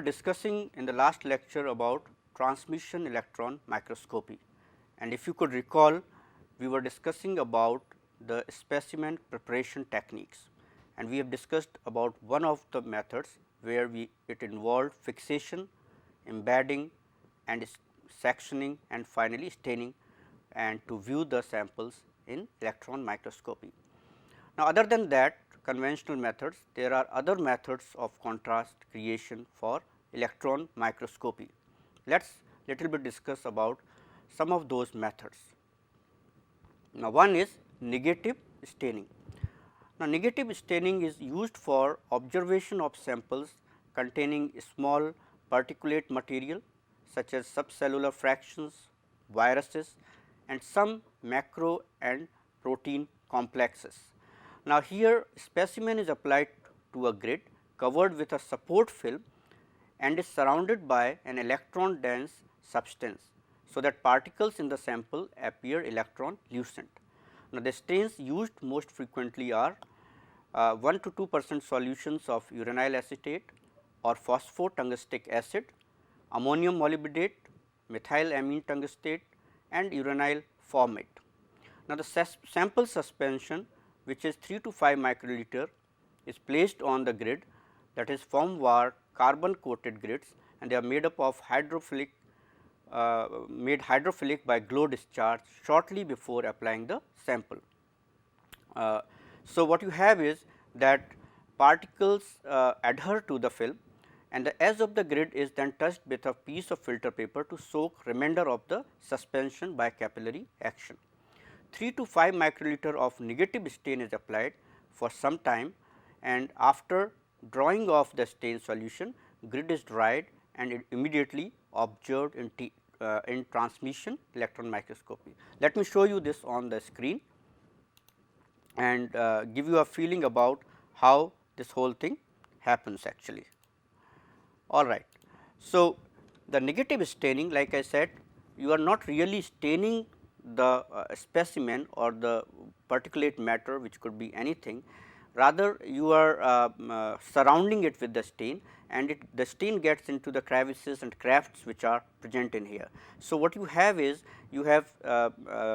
discussing in the last lecture about transmission electron microscopy, and if you could recall, we were discussing about the specimen preparation techniques, and we have discussed about one of the methods where it involved fixation, embedding and sectioning and finally staining, and to view the samples in electron microscopy. Now, other than that conventional methods, there are other methods of contrast creation for electron microscopy. Let us little bit discuss about some of those methods. Now, one is negative staining. Now, negative staining is used for observation of samples containing small particulate material such as subcellular fractions, viruses and some macro and protein complexes. Now, here specimen is applied to a grid covered with a support film and is surrounded by an electron dense substance, so that particles in the sample appear electron lucent. Now, the stains used most frequently are 1 to 2% solutions of uranyl acetate or phosphotungstic acid, ammonium molybdate, methylamine tungstate and uranyl formate. Now, the sample suspension, which is 3 to 5 microliter, is placed on the grid, that is foam wire carbon coated grids, and they are made up of hydrophilic by glow discharge shortly before applying the sample. So, what you have is that particles adhere to the film and the edge of the grid is then touched with a piece of filter paper to soak remainder of the suspension by capillary action. 3 to 5 microliter of negative stain is applied for some time, and after drawing off the stain solution, grid is dried and it immediately observed in transmission electron microscopy. Let me show you this on the screen and give you a feeling about how this whole thing happens actually. All right. So, the negative staining, like I said, you are not really staining the specimen or the particulate matter, which could be anything, rather you are surrounding it with the stain, and the stain gets into the crevices and crafts which are present in here. So, what you have is you have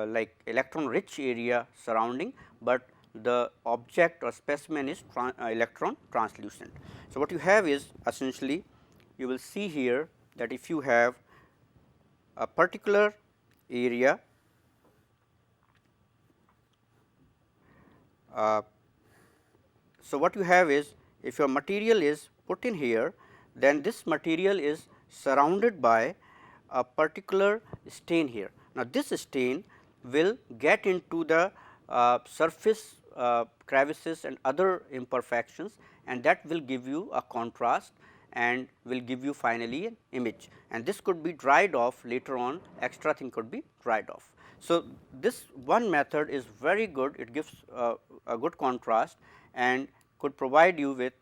like electron rich area surrounding, but the object or specimen is electron translucent. So, what you have is essentially you will see here that if you have a particular area so, what you have is if your material is put in here, then this material is surrounded by a particular stain here. Now, this stain will get into the surface crevices and other imperfections, and that will give you a contrast and will give you finally an image, and this could be dried off later on, extra thing could be dried off. So, this one method is very good, it gives a good contrast and could provide you with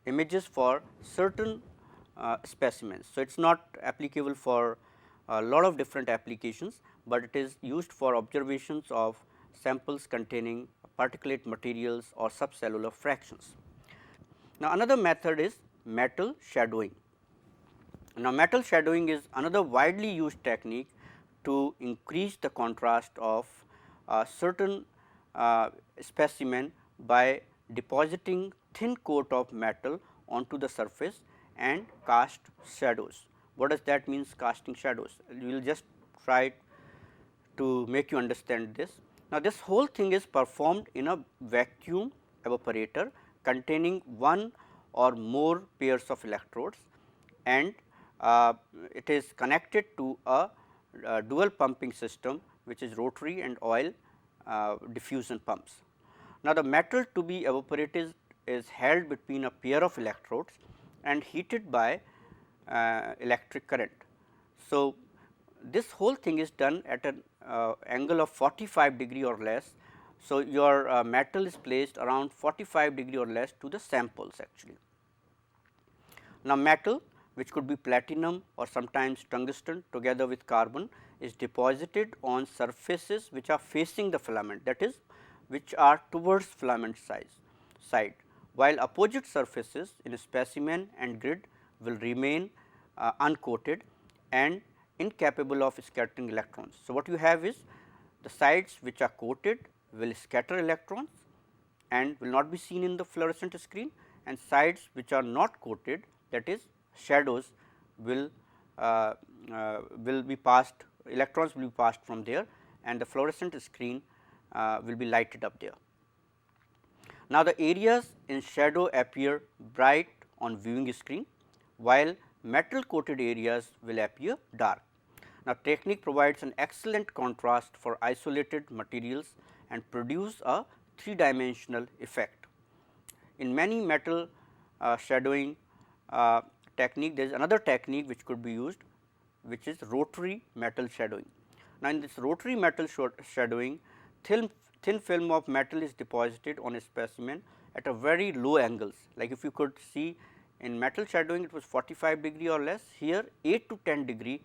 images for certain specimens. So, it is not applicable for a lot of different applications, but it is used for observations of samples containing particulate materials or subcellular fractions. Now, another method is metal shadowing. Now, metal shadowing is another widely used technique to increase the contrast of certain specimen by depositing thin coat of metal onto the surface and cast shadows. What does that mean, casting shadows? We will just try to make you understand this. Now, this whole thing is performed in a vacuum evaporator containing one or more pairs of electrodes, and it is connected to a dual pumping system, which is rotary and oil diffusion pumps. Now, the metal to be evaporated is held between a pair of electrodes and heated by electric current. So, this whole thing is done at an angle of 45 degree or less. So, your metal is placed around 45 degree or less to the samples actually. Now, metal, which could be platinum or sometimes tungsten together with carbon, is deposited on surfaces which are facing the filament, that is which are towards filament side, while opposite surfaces in specimen and grid will remain uncoated and incapable of scattering electrons. So, what you have is the sides which are coated will scatter electrons and will not be seen in the fluorescent screen, and sides which are not coated, that is shadows, will be passed, electrons will be passed from there and the fluorescent screen will be lighted up there. Now, the areas in shadow appear bright on viewing screen, while metal coated areas will appear dark. Now, technique provides an excellent contrast for isolated materials and produce a three-dimensional effect. In many metal shadowing technique, there is another technique which could be used, which is rotary metal shadowing. Now, in this rotary metal shadowing, thin film of metal is deposited on a specimen at a very low angles. Like if you could see in metal shadowing, it was 45 degree or less. Here 8 to 10 degree,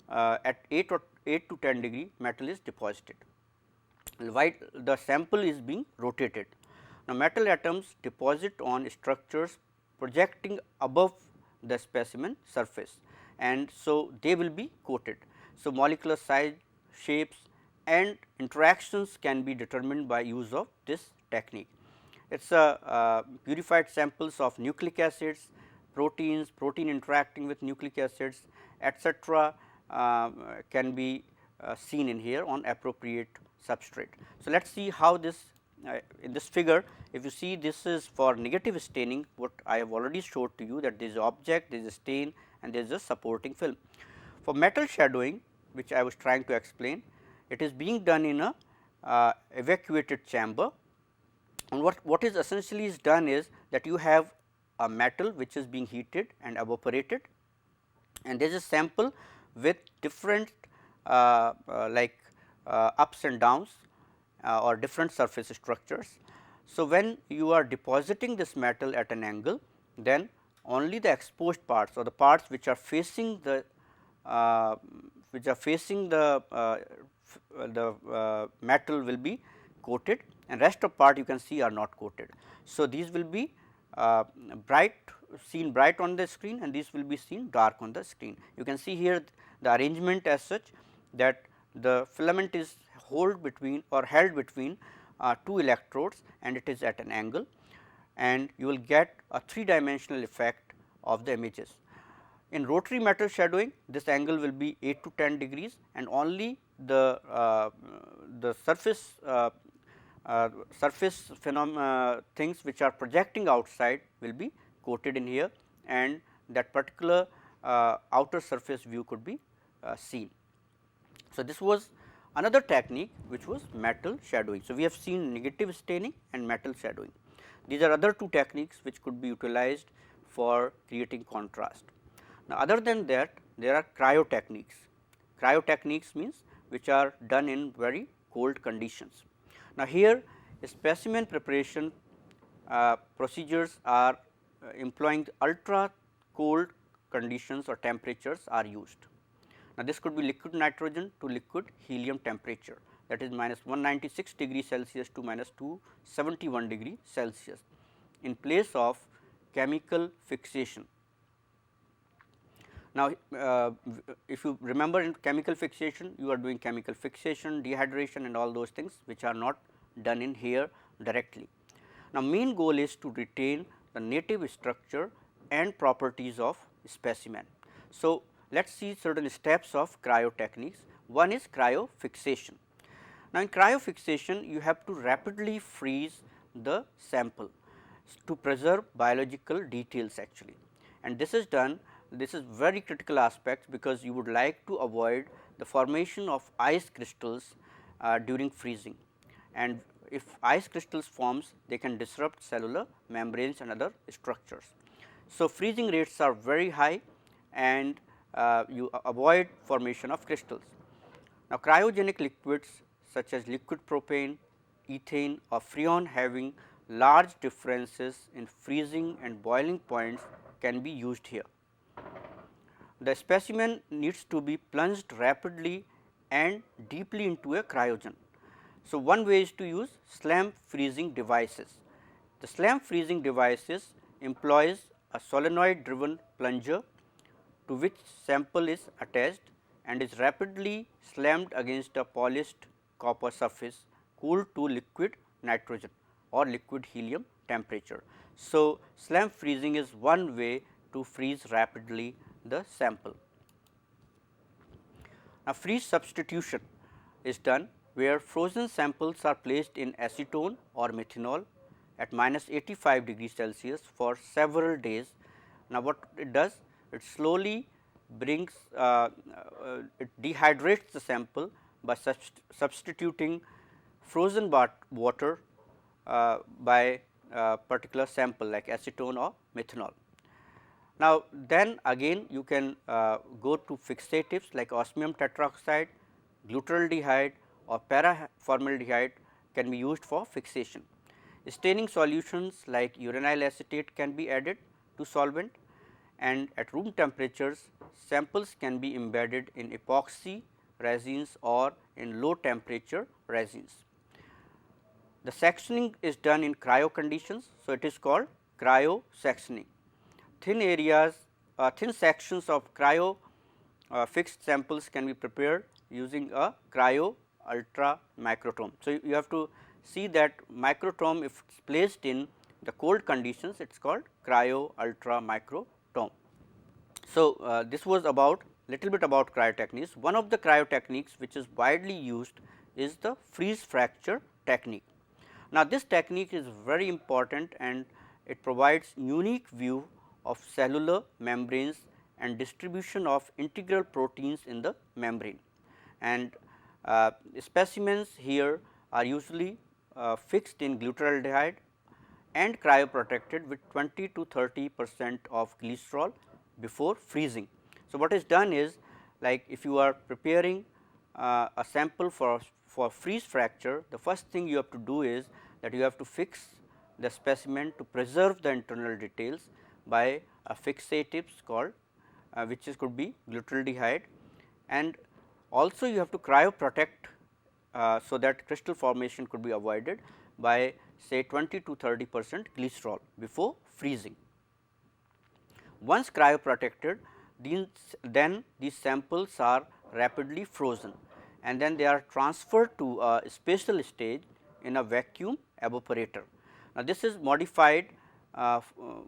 at 8 to 10 degree metal is deposited, while the sample is being rotated. Now, metal atoms deposit on structures projecting above the specimen surface, and so they will be coated. So, molecular size, shapes and interactions can be determined by use of this technique. It is purified samples of nucleic acids, proteins, protein interacting with nucleic acids, etcetera, can be seen in here on appropriate substrate. So, let us see how this in this figure. If you see, this is for negative staining, what I have already showed to you, that there is object, there is a stain and there is a supporting film. For metal shadowing, which I was trying to explain, it is being done in a evacuated chamber, and what is essentially is done is that you have a metal which is being heated and evaporated, and there is a sample with different ups and downs or different surface structures. So, when you are depositing this metal at an angle, then only the exposed parts or the parts which are facing the metal will be coated, and rest of part you can see are not coated. So, these will be seen bright on the screen, and these will be seen dark on the screen. You can see here the arrangement as such that the filament is held between two electrodes, and it is at an angle, and you will get a three-dimensional effect of the images. In rotary metal shadowing, this angle will be 8 to 10 degrees, and only the surface things which are projecting outside will be coated in here, and that particular outer surface view could be seen. So, this was another technique which was metal shadowing. So, we have seen negative staining and metal shadowing. These are other two techniques which could be utilized for creating contrast. Now, other than that, there are cryo techniques. Cryo techniques means which are done in very cold conditions. Now, here specimen preparation procedures are employing ultra cold conditions or temperatures are used. Now, this could be liquid nitrogen to liquid helium temperature, that is minus 196 degree Celsius to minus 271 degree Celsius in place of chemical fixation. Now, if you remember, in chemical fixation, you are doing chemical fixation, dehydration and all those things which are not done in here directly. Now, main goal is to retain the native structure and properties of specimen. So, let us see certain steps of cryo techniques. One is cryofixation. Now, in cryofixation, you have to rapidly freeze the sample to preserve biological details actually, and this is done. This is very critical aspect, because you would like to avoid the formation of ice crystals during freezing, and if ice crystals forms, they can disrupt cellular membranes and other structures. So, freezing rates are very high, and you avoid formation of crystals. Now, cryogenic liquids such as liquid propane, ethane or freon having large differences in freezing and boiling points can be used here. The specimen needs to be plunged rapidly and deeply into a cryogen. So, one way is to use slam freezing devices. The slam freezing devices employs a solenoid driven plunger to which sample is attached and is rapidly slammed against a polished copper surface cooled to liquid nitrogen or liquid helium temperature. So, slam freezing is one way to freeze rapidly the sample. Now, freeze substitution is done where frozen samples are placed in acetone or methanol at minus 85 degrees Celsius for several days. Now, what it does? It slowly brings it dehydrates the sample by substituting frozen water by particular sample like acetone or methanol. Now, then again you can go to fixatives like osmium tetroxide, glutaraldehyde or paraformaldehyde can be used for fixation. Staining solutions like uranyl acetate can be added to solvent, and at room temperatures samples can be embedded in epoxy resins or in low temperature resins. The sectioning is done in cryo conditions. So, it is called cryo sectioning. Thin areas, thin sections of cryo fixed samples can be prepared using a cryo ultra microtome. So, you have to see that microtome, if it is placed in the cold conditions, it is called cryo ultra microtome. So, this was about little bit about cryo techniques. One of the cryo techniques which is widely used is the freeze fracture technique. Now, this technique is very important and it provides unique view of cellular membranes and distribution of integral proteins in the membrane. And specimens here are usually fixed in glutaraldehyde and cryoprotected with 20 to 30% of glycerol before freezing. So, what is done is, like if you are preparing a sample for freeze fracture, the first thing you have to do is that you have to fix the specimen to preserve the internal details by a fixatives called which is could be glutaraldehyde, and also you have to cryoprotect so that crystal formation could be avoided by say 20 to 30% glycerol before freezing. Once cryoprotected, then these samples are rapidly frozen and then they are transferred to a special stage in a vacuum evaporator. Now, this is modified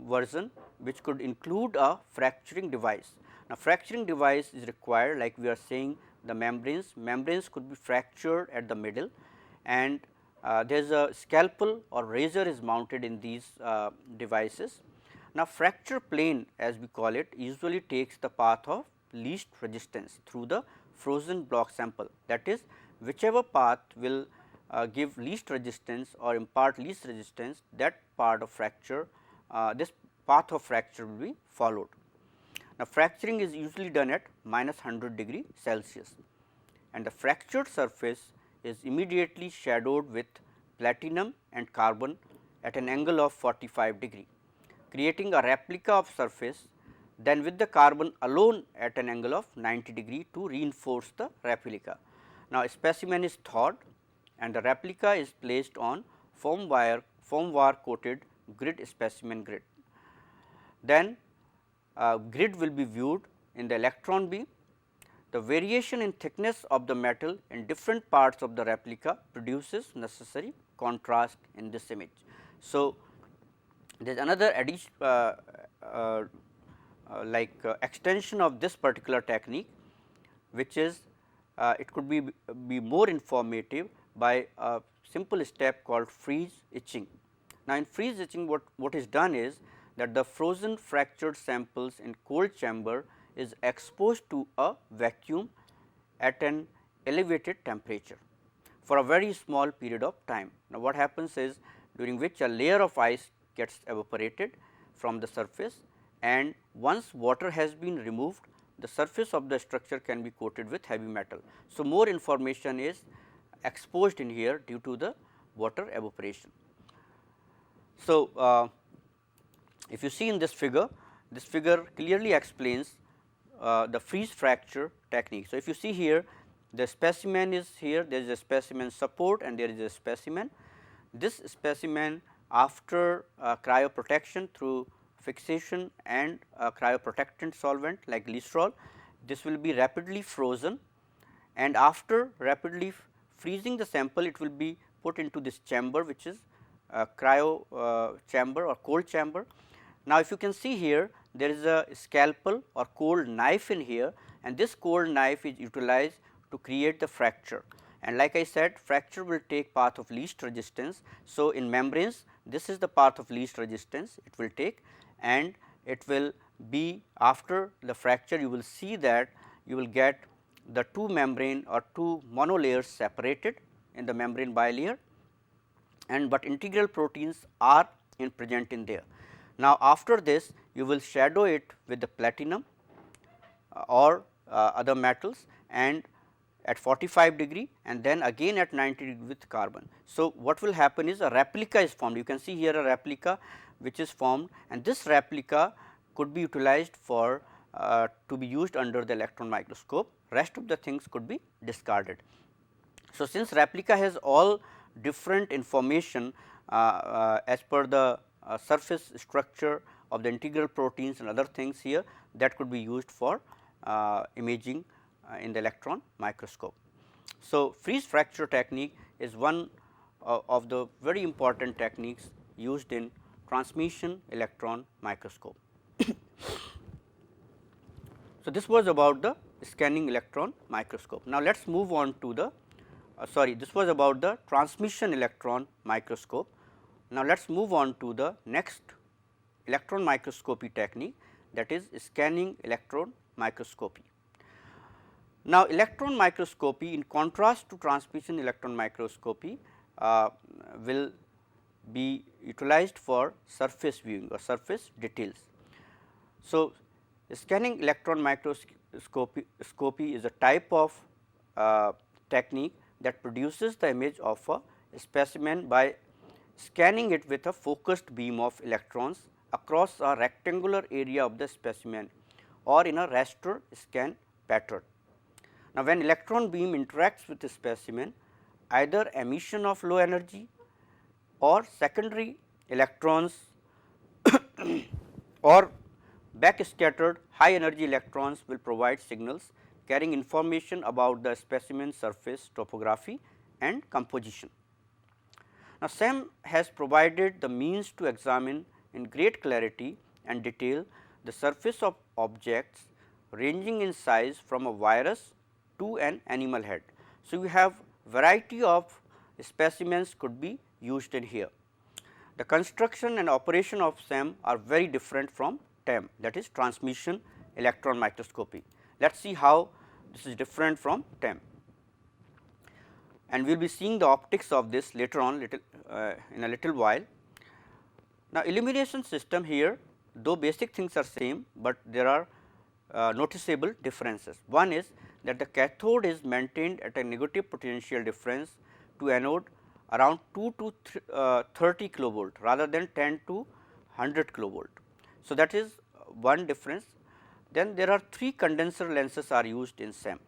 version which could include a fracturing device. Now, fracturing device is required, like we are saying the membranes could be fractured at the middle, and there is a scalpel or razor is mounted in these devices. Now, fracture plane as we call it usually takes the path of least resistance through the frozen block sample, that is whichever path will give least resistance or impart least resistance, that part of fracture this path of fracture will be followed. Now, fracturing is usually done at minus 100 degree Celsius, and the fractured surface is immediately shadowed with platinum and carbon at an angle of 45 degree, creating a replica of surface, then with the carbon alone at an angle of 90 degree to reinforce the replica. Now, a specimen is thawed and the replica is placed on foam wire coated grid specimen grid. Then grid will be viewed in the electron beam. The variation in thickness of the metal in different parts of the replica produces necessary contrast in this image. So, there is another addition extension of this particular technique, which is it could be more informative by a simple step called freeze etching. Now, in freeze etching what is done is that the frozen fractured samples in cold chamber is exposed to a vacuum at an elevated temperature for a very small period of time. Now, what happens is during which a layer of ice gets evaporated from the surface, and once water has been removed, the surface of the structure can be coated with heavy metal. So, more information is exposed in here due to the water evaporation. So, if you see in this figure clearly explains the freeze fracture technique. So, if you see here, the specimen is here, there is a specimen support and there is a specimen. This specimen after cryoprotection through fixation and cryoprotectant solvent like glycerol, this will be rapidly frozen, and after rapidly freezing the sample, it will be put into this chamber, which is cryo chamber or cold chamber. Now, if you can see here, there is a scalpel or cold knife in here, and this cold knife is utilized to create the fracture. And like I said, fracture will take path of least resistance. So, in membranes, this is the path of least resistance it will take, and it will be after the fracture, you will see that you will get the two membrane or two monolayers separated in the membrane bilayer, and but integral proteins are present in there. Now, after this you will shadow it with the platinum or other metals, and at 45 degree, and then again at 90 degree with carbon. So, what will happen is a replica is formed. You can see here a replica which is formed, and this replica could be utilized for to be used under the electron microscope. Rest of the things could be discarded. So, since replica has all different information as per the surface structure of the integral proteins and other things here, that could be used for imaging in the electron microscope. So, freeze fracture technique is one of the very important techniques used in transmission electron microscope. So, this was about the scanning electron microscope. Now, let us move on to the this was about the transmission electron microscope. Now, let us move on to the next electron microscopy technique, that is scanning electron microscopy. Now, electron microscopy, in contrast to transmission electron microscopy, will be utilized for surface viewing or surface details. So, scanning electron microscopy is a type of technique that produces the image of a specimen by scanning it with a focused beam of electrons across a rectangular area of the specimen or in a raster scan pattern. Now, when electron beam interacts with the specimen, either emission of low energy or secondary electrons or backscattered high energy electrons will provide signals carrying information about the specimen surface topography and composition. Now, SEM has provided the means to examine in great clarity and detail the surface of objects ranging in size from a virus to an animal head. So, you have variety of specimens could be used in here. The construction and operation of SEM are very different from TEM, that is transmission electron microscopy. Let us see how this is different from TEM, and we will be seeing the optics of this later on in a little while. Now, illumination system here, though basic things are same, but there are noticeable differences. One is that the cathode is maintained at a negative potential difference to anode around 2 to 30 kilovolt rather than 10 to 100 kilovolt. So, that is one difference. Then there are 3 condenser lenses are used in SEM,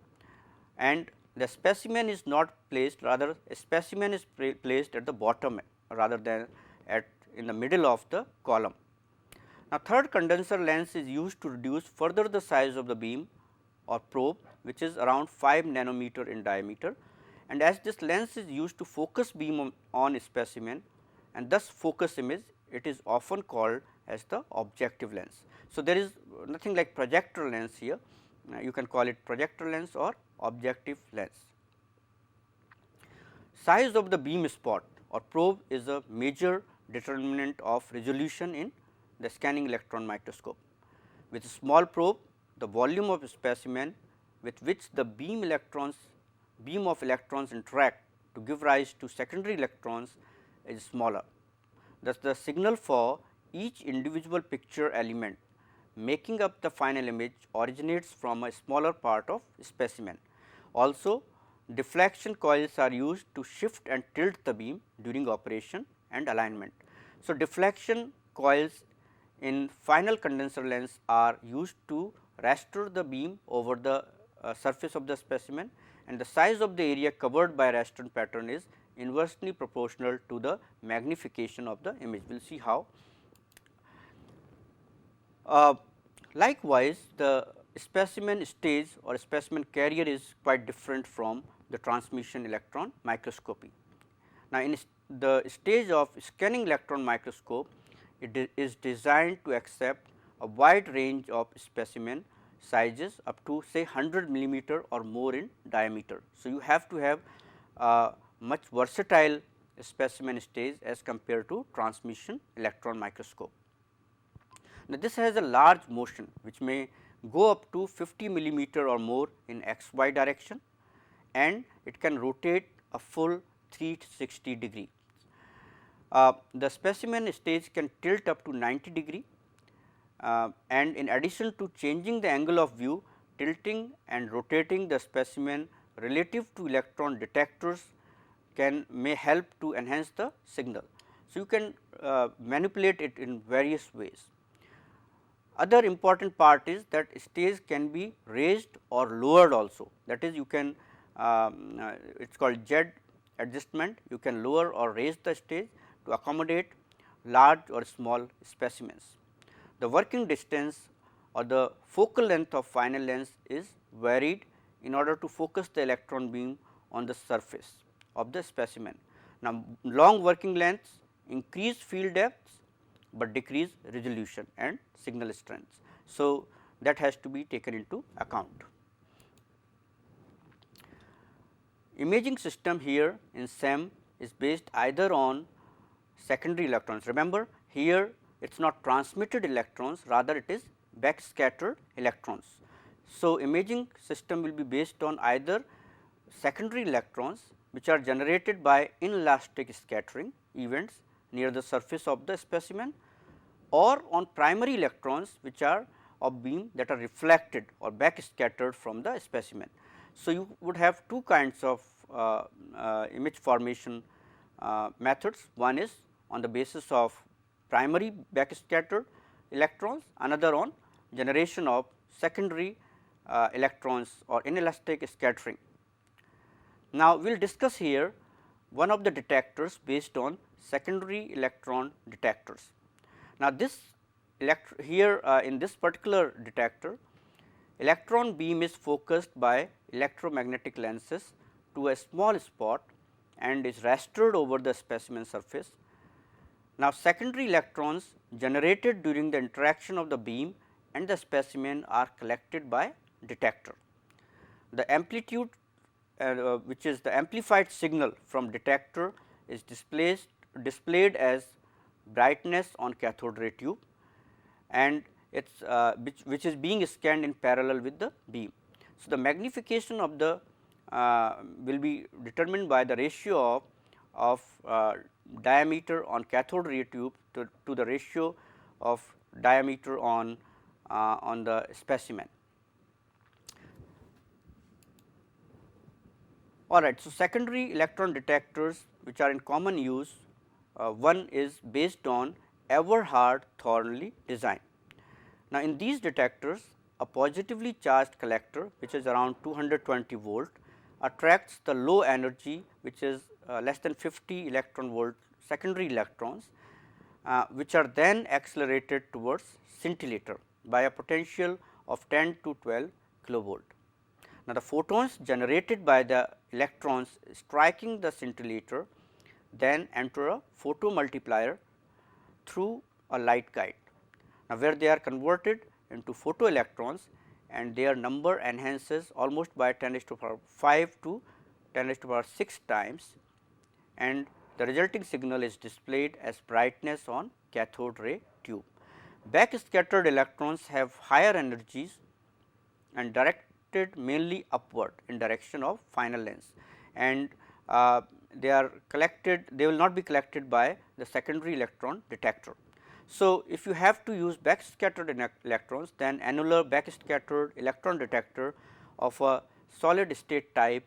and the specimen is not placed, rather a specimen is placed at the bottom rather than in the middle of the column. Now, third condenser lens is used to reduce further the size of the beam or probe, which is around 5 nanometer in diameter, and as this lens is used to focus beam on a specimen and thus focus image, it is often called as the objective lens. So, there is nothing like projector lens here, you can call it projector lens or objective lens. Size of the beam spot or probe is a major determinant of resolution in the scanning electron microscope. With a small probe, the volume of a specimen with which the beam of electrons interact to give rise to secondary electrons is smaller. Thus, the signal for each individual picture element making up the final image originates from a smaller part of specimen. Also, deflection coils are used to shift and tilt the beam during operation and alignment. So, deflection coils in final condenser lens are used to raster the beam over the surface of the specimen, and the size of the area covered by raster pattern is inversely proportional to the magnification of the image. We will see how. Likewise, the specimen stage or specimen carrier is quite different from the transmission electron microscopy. Now, in the stage of scanning electron microscope, it is designed to accept a wide range of specimen sizes up to say 100 millimeter or more in diameter. So, you have to have much versatile specimen stage as compared to transmission electron microscope. Now, this has a large motion which may go up to 50 millimeter or more in x y direction, and it can rotate a full 360 degree. The specimen stage can tilt up to 90 degree, and in addition to changing the angle of view, tilting and rotating the specimen relative to electron detectors may help to enhance the signal. So, you can manipulate it in various ways. Other important part is that stage can be raised or lowered also, that is you can it is called Z adjustment, you can lower or raise the stage to accommodate large or small specimens. The working distance or the focal length of final lens is varied in order to focus the electron beam on the surface of the specimen. Now, long working lengths increase field depths, but decrease resolution and signal strength. So, that has to be taken into account. Imaging system here in SEM is based either on secondary electrons. Remember, here it is not transmitted electrons, rather it is backscattered electrons. So, imaging system will be based on either secondary electrons which are generated by inelastic scattering events near the surface of the specimen, or on primary electrons which are of beam that are reflected or backscattered from the specimen. So, you would have two kinds of image formation methods. One is on the basis of primary backscattered electrons, another on generation of secondary electrons or inelastic scattering. Now, we will discuss here one of the detectors based on secondary electron detectors. Now, this here in this particular detector, electron beam is focused by electromagnetic lenses to a small spot and is rastered over the specimen surface. Now, secondary electrons generated during the interaction of the beam and the specimen are collected by detector. The amplitude which is the amplified signal from detector is displayed as brightness on cathode ray tube, and it's which is being scanned in parallel with the beam. So, the magnification of the will be determined by the ratio of diameter on cathode ray tube to the ratio of diameter on the specimen. All right. So, secondary electron detectors which are in common use, one is based on Everhard-Thornley design. Now, in these detectors, a positively charged collector which is around 220 volt attracts the low energy which is less than 50 electron volt secondary electrons, which are then accelerated towards scintillator by a potential of 10 to 12 kilovolt. Now, the photons generated by the electrons striking the scintillator then enter a photomultiplier through a light guide. Now, where they are converted into photoelectrons and their number enhances almost by 10 raised to the power 5 to 10 raised to the power 6 times, and the resulting signal is displayed as brightness on cathode ray tube. Backscattered electrons have higher energies and directed mainly upward in direction of final lens, and they are collected, they will not be collected by the secondary electron detector. So, if you have to use backscattered electrons, then annular backscattered electron detector of a solid state type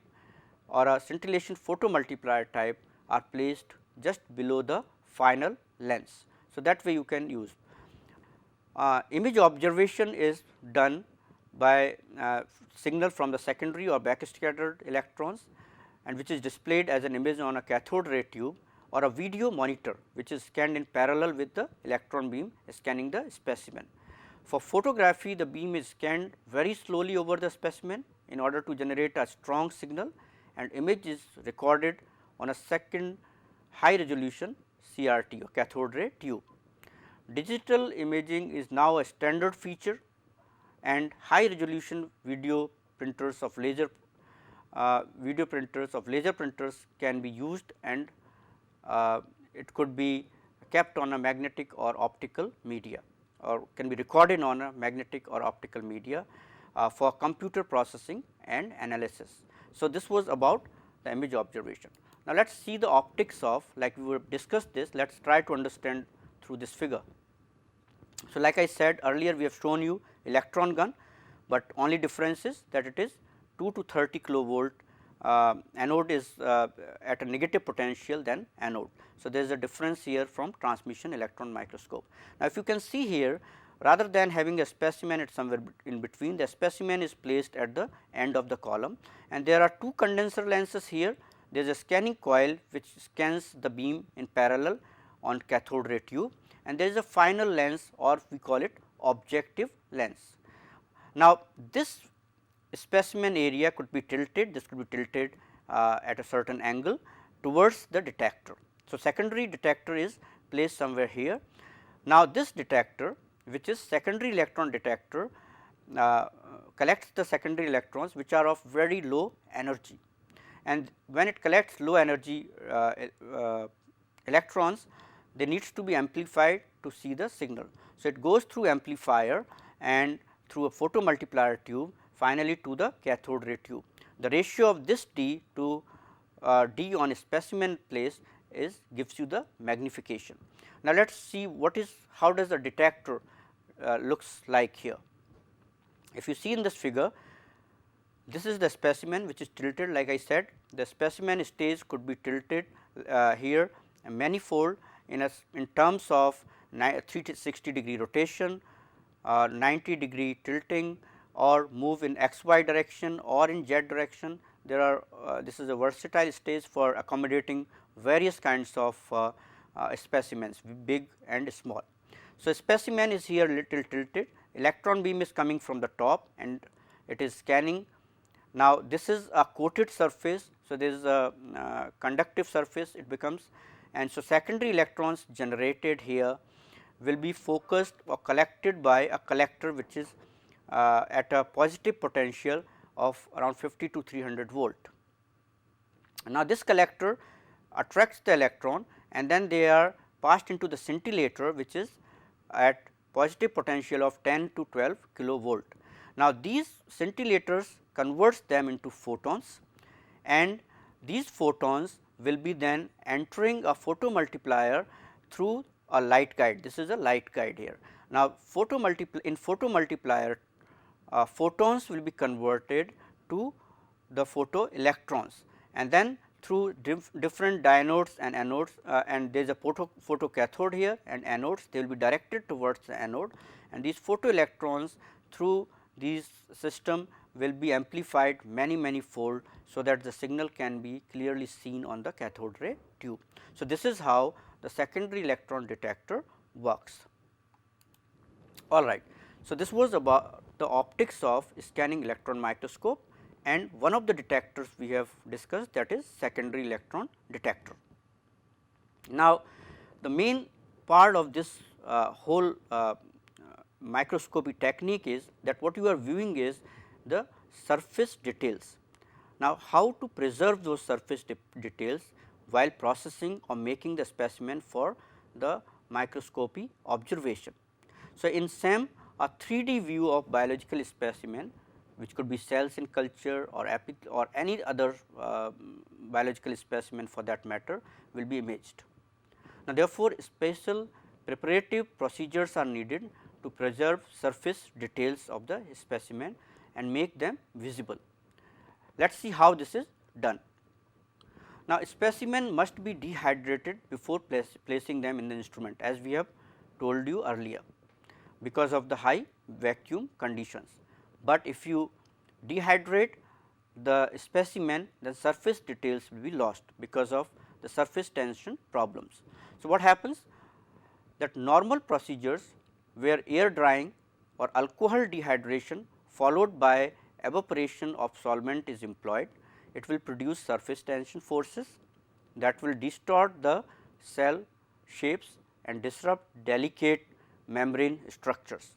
or a scintillation photomultiplier type are placed just below the final lens. So, that way you can use. Image observation is done by signal from the secondary or backscattered electrons and which is displayed as an image on a cathode ray tube, or a video monitor which is scanned in parallel with the electron beam scanning the specimen. For photography, the beam is scanned very slowly over the specimen in order to generate a strong signal, and image is recorded on a second high resolution CRT or cathode ray tube. Digital imaging is now a standard feature, and high resolution video printers of laser printers can be used, and it could be kept on a magnetic or optical media, or can be recorded on a magnetic or optical media for computer processing and analysis. So, this was about the image observation. Now, let us see the optics of, like we will discuss this, let us try to understand through this figure. So, like I said earlier, we have shown you electron gun, but only difference is that it is 2 to 30 kilovolt, anode is at a negative potential than anode. So, there is a difference here from transmission electron microscope. Now, if you can see here, rather than having a specimen at somewhere in between, the specimen is placed at the end of the column, and there are two condenser lenses here. There is a scanning coil which scans the beam in parallel on cathode ray tube, and there is a final lens, or we call it objective lens. Now, this specimen area could be tilted, this could be tilted at a certain angle towards the detector. So, secondary detector is placed somewhere here. Now, this detector, which is secondary electron detector, collects the secondary electrons which are of very low energy, and when it collects low energy electrons, they needs to be amplified to see the signal. So, it goes through amplifier and through a photomultiplier tube finally to the cathode ray tube. The ratio of this D to D on a specimen place is gives you the magnification. Now, let us see what is, how does the detector looks like here. If you see in this figure, this is the specimen which is tilted. Like I said, the specimen stage could be tilted here manifold in terms of 360 degree rotation, 90 degree tilting, or move in xy direction or in z direction. There are this is a versatile stage for accommodating various kinds of specimens, big and small. So, specimen is here little tilted, electron beam is coming from the top and it is scanning. Now, this is a coated surface. So, there is a conductive surface it becomes, and so secondary electrons generated here will be focused or collected by a collector which is at a positive potential of around 50 to 300 volt. Now, this collector attracts the electron and then they are passed into the scintillator which is at positive potential of 10 to 12 kilovolt. Now, these scintillators converts them into photons, and these photons will be then entering a photomultiplier through a light guide. This is a light guide here. Now, in photomultiplier photons will be converted to the photoelectrons, and then through different diodes and anodes, and there is a photocathode here and anodes, they will be directed towards the anode, and these photoelectrons through these system will be amplified many fold, so that the signal can be clearly seen on the cathode ray tube. So, this is how the secondary electron detector works. All right. So, this was about the optics of scanning electron microscope, and one of the detectors we have discussed, that is secondary electron detector. Now, the main part of this whole microscopy technique is that what you are viewing is the surface details. Now, how to preserve those surface details while processing or making the specimen for the microscopy observation. So, in SEM, a 3D view of biological specimen, which could be cells in culture or any other biological specimen for that matter, will be imaged. Now, therefore, special preparative procedures are needed to preserve surface details of the specimen and make them visible. Let us see how this is done. Now, specimen must be dehydrated before placing them in the instrument, as we have told you earlier, because of the high vacuum conditions. But if you dehydrate the specimen, the surface details will be lost because of the surface tension problems. So, what happens that normal procedures where air drying or alcohol dehydration followed by evaporation of solvent is employed, it will produce surface tension forces that will distort the cell shapes and disrupt delicate membrane structures.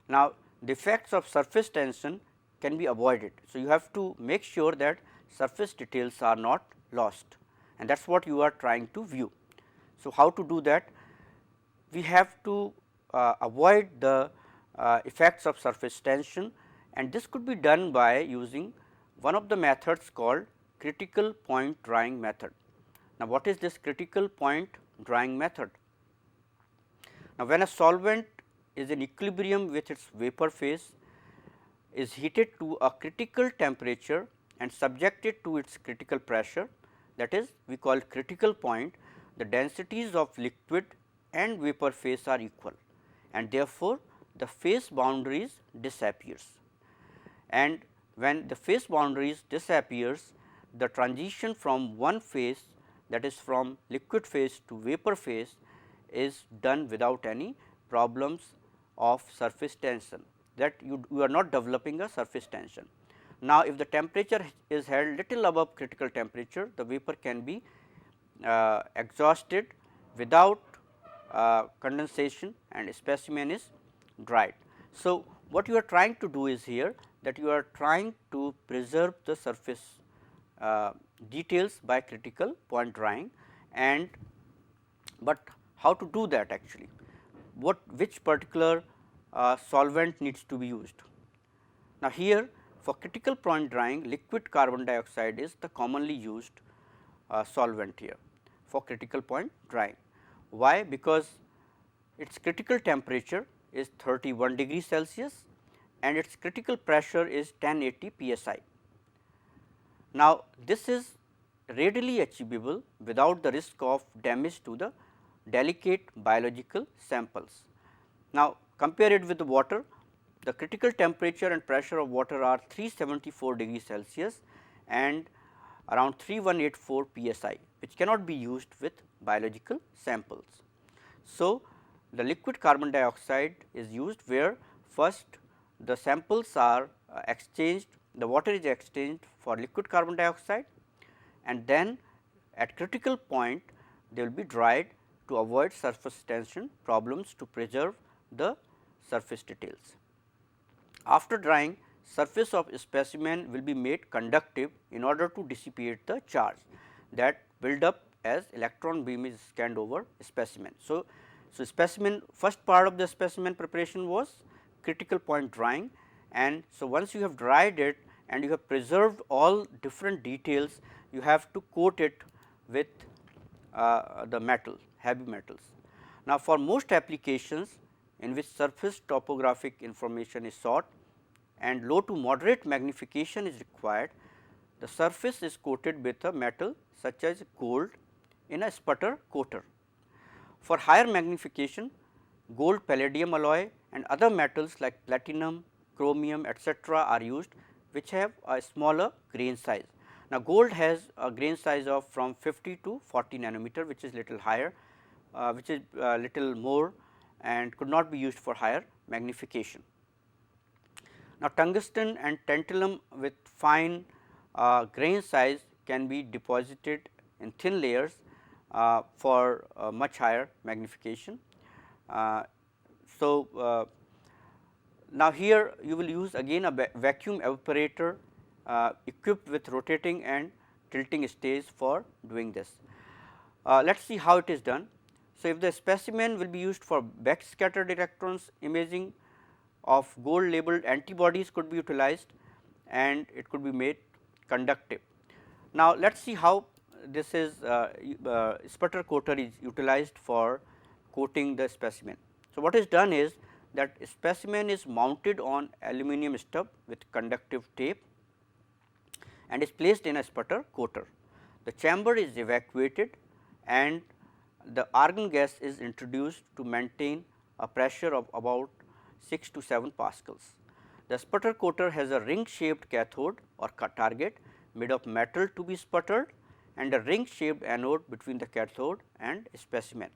Now, the effects of surface tension can be avoided. So, you have to make sure that surface details are not lost, and that is what you are trying to view. So, how to do that? We have to avoid the effects of surface tension, and this could be done by using one of the methods called critical point drying method. Now, what is this critical point drying method? Now, when a solvent is in equilibrium with its vapor phase, is heated to a critical temperature and subjected to its critical pressure, that is we call critical point, the densities of liquid and vapor phase are equal, and therefore, the phase boundaries disappears. And when the phase boundaries disappears, the transition from one phase, that is from liquid phase to vapor phase, is done without any problems of surface tension, that you are not developing a surface tension. Now, if the temperature is held little above critical temperature, the vapor can be exhausted without condensation and specimen is dried. So, what you are trying to do is here that you are trying to preserve the surface details by critical point drying, and but how to do that actually? Which particular solvent needs to be used? Now, here for critical point drying, liquid carbon dioxide is the commonly used solvent here for critical point drying. Why? Because its critical temperature is 31 degrees Celsius and its critical pressure is 1080 psi. Now, this is readily achievable without the risk of damage to the delicate biological samples. Now, compare it with the water. The critical temperature and pressure of water are 374 degrees Celsius and around 3184 psi, which cannot be used with biological samples. So, the liquid carbon dioxide is used where first the samples are exchanged, the water is exchanged for liquid carbon dioxide, and then at critical point they will be dried to avoid surface tension problems to preserve the surface details. After drying, surface of specimen will be made conductive in order to dissipate the charge that build up as electron beam is scanned over specimen. So, specimen first part of the specimen preparation was critical point drying, and so once you have dried it and you have preserved all different details, you have to coat it with the metal, heavy metals. Now, for most applications in which surface topographic information is sought and low to moderate magnification is required, the surface is coated with a metal such as gold in a sputter coater. For higher magnification, gold, palladium alloy and other metals like platinum, chromium etc., are used, which have a smaller grain size. Now, gold has a grain size of from 50 to 40 nanometer, which is little higher, which is little more and could not be used for higher magnification. Now, tungsten and tantalum with fine grain size can be deposited in thin layers for much higher magnification. Now, here you will use again a vacuum evaporator equipped with rotating and tilting stage for doing this. Let us see how it is done. So, if the specimen will be used for backscattered electrons, imaging of gold labeled antibodies could be utilized and it could be made conductive. Now, let us see how this is sputter coater is utilized for coating the specimen. So, what is done is that specimen is mounted on aluminum stub with conductive tape and is placed in a sputter coater. The chamber is evacuated and the argon gas is introduced to maintain a pressure of about 6 to 7 pascals. The sputter coater has a ring shaped cathode or target made of metal to be sputtered and a ring shaped anode between the cathode and specimen.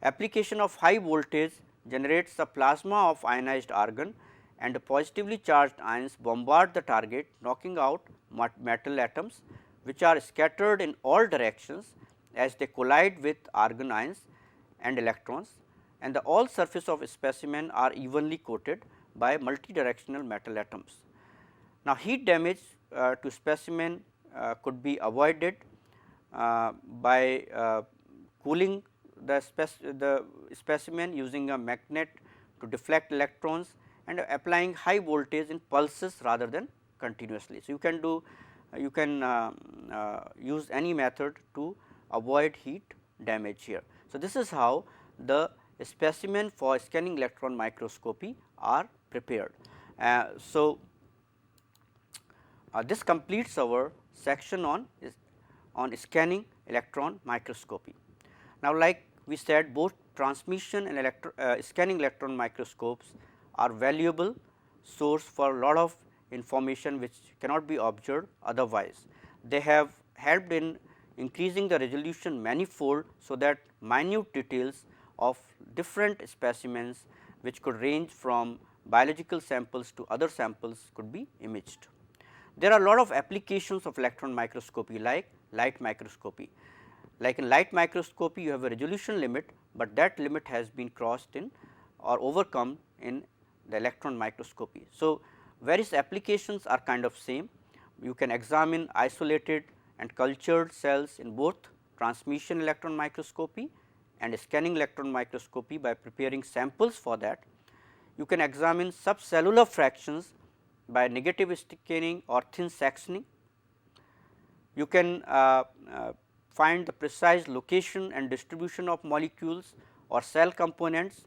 Application of high voltage generates a plasma of ionized argon and positively charged ions bombard the target, knocking out metal atoms which are scattered in all directions as they collide with argon ions and electrons, and the all surface of specimen are evenly coated by multidirectional metal atoms. Now, heat damage to specimen could be avoided by cooling the specimen using a magnet to deflect electrons and applying high voltage in pulses rather than continuously. So, you can use any method to avoid heat damage here. So, this is how the specimen for scanning electron microscopy are prepared. This completes our section on scanning electron microscopy. Now, like we said, both transmission and scanning electron microscopes are valuable source for a lot of information which cannot be observed otherwise. They have helped in increasing the resolution manifold, so that minute details of different specimens which could range from biological samples to other samples could be imaged. There are a lot of applications of electron microscopy like light microscopy. Like in light microscopy, you have a resolution limit, but that limit has been crossed in or overcome in the electron microscopy. So, various applications are kind of same. You can examine isolated and cultured cells in both transmission electron microscopy and scanning electron microscopy by preparing samples for that. You can examine subcellular fractions by negative scanning or thin sectioning. You can find the precise location and distribution of molecules or cell components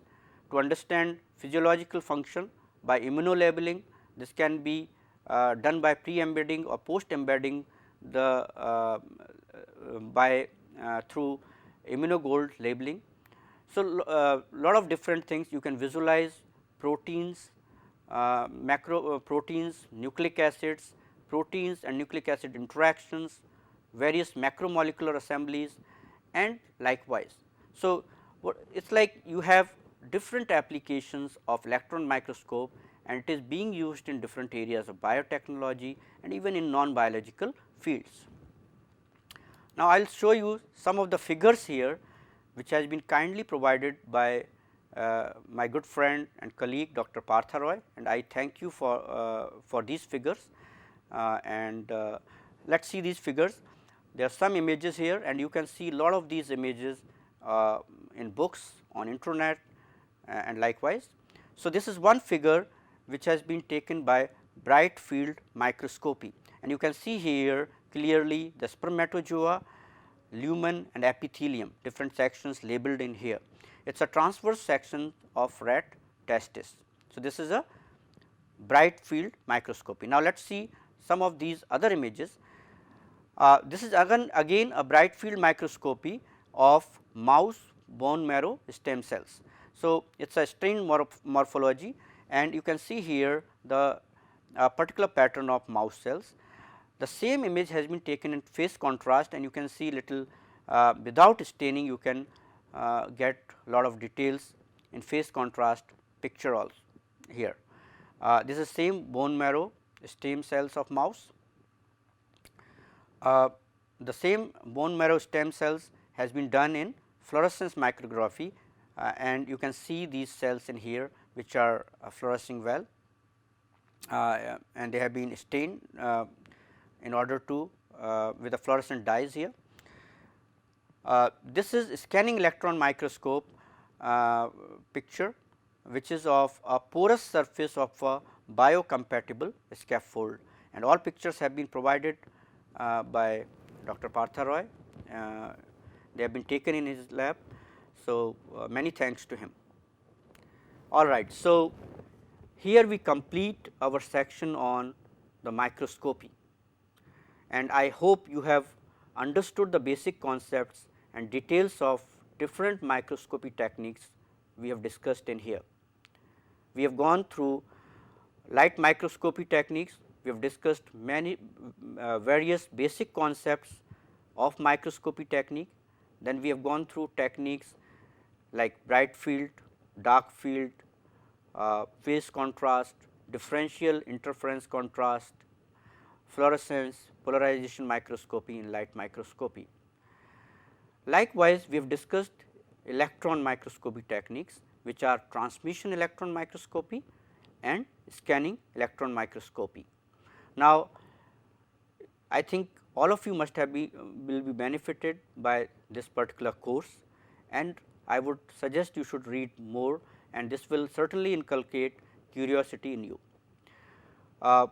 to understand physiological function by immunolabeling. This can be done by pre-embedding or post-embedding the through immunogold labeling. So, lot of different things you can visualize proteins, proteins, nucleic acids, proteins and nucleic acid interactions, various macromolecular assemblies and likewise. So, it is like you have different applications of electron microscope and it is being used in different areas of biotechnology and even in non-biological fields. Now, I will show you some of the figures here which has been kindly provided by my good friend and colleague Dr. Partha Roy, and I thank you for these figures. Let us see these figures. There are some images here and you can see a lot of these images in books, on internet and likewise. So, this is one figure which has been taken by bright field microscopy, and you can see here clearly the spermatozoa, lumen and epithelium, different sections labeled in here. It is a transverse section of rat testis. So, this is a bright field microscopy. Now, let us see some of these other images. This is again a bright field microscopy of mouse bone marrow stem cells. So, it is a strain morphology and you can see here the particular pattern of mouse cells. The same image has been taken in phase contrast and you can see little without staining you can get a lot of details in phase contrast picture also here. This is same bone marrow stem cells of mouse. The same bone marrow stem cells has been done in fluorescence micrography and you can see these cells in here which are fluorescing well and they have been stained in order to with the fluorescent dyes here. This is scanning electron microscope picture which is of a porous surface of a biocompatible scaffold, and all pictures have been provided by Dr. Partha Roy. They have been taken in his lab. So, many thanks to him. All right. So, here we complete our section on the microscopy, and I hope you have understood the basic concepts and details of different microscopy techniques we have discussed in here. We have gone through light microscopy techniques, we have discussed many various basic concepts of microscopy technique. Then we have gone through techniques like bright field, dark field, phase contrast, differential interference contrast, fluorescence, polarization microscopy in light microscopy. Likewise, we have discussed electron microscopy techniques, which are transmission electron microscopy and scanning electron microscopy. Now, I think all of you must have will be benefited by this particular course, and I would suggest you should read more, and this will certainly inculcate curiosity in you. I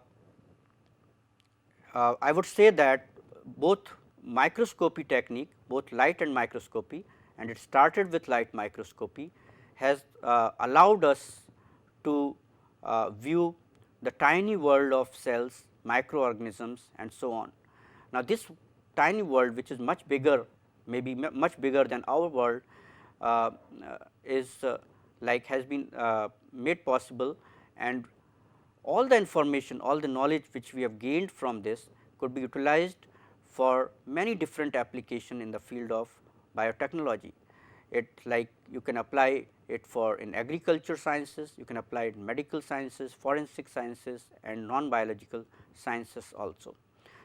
would say that both microscopy technique, both light and microscopy, and it started with light microscopy, has allowed us to view the tiny world of cells, microorganisms and so on. Now, this tiny world, which is much bigger, maybe much bigger than our world, is like has been made possible, and all the information, all the knowledge which we have gained from this could be utilized for many different application in the field of biotechnology. It like you can apply it for in agriculture sciences, you can apply it in medical sciences, forensic sciences and non-biological sciences also.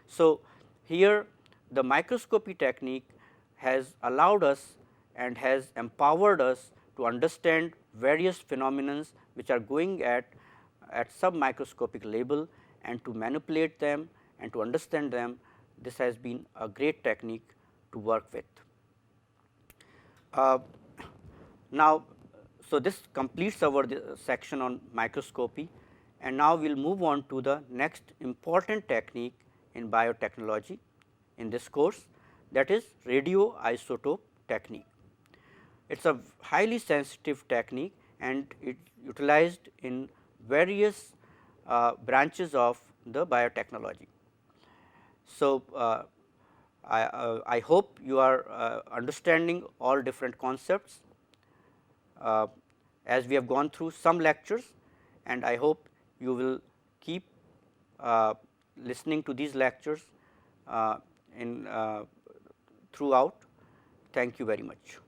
So, here the microscopy technique has allowed us and has empowered us to understand various phenomena which are going at submicroscopic level, and to manipulate them and to understand them. This has been a great technique to work with. Now, so this completes our section on microscopy, and now we will move on to the next important technique in biotechnology in this course, that is radioisotope technique. It is a highly sensitive technique and it utilized in various branches of the biotechnology. So, I hope you are understanding all different concepts as we have gone through some lectures, and I hope you will keep listening to these lectures throughout. Thank you very much.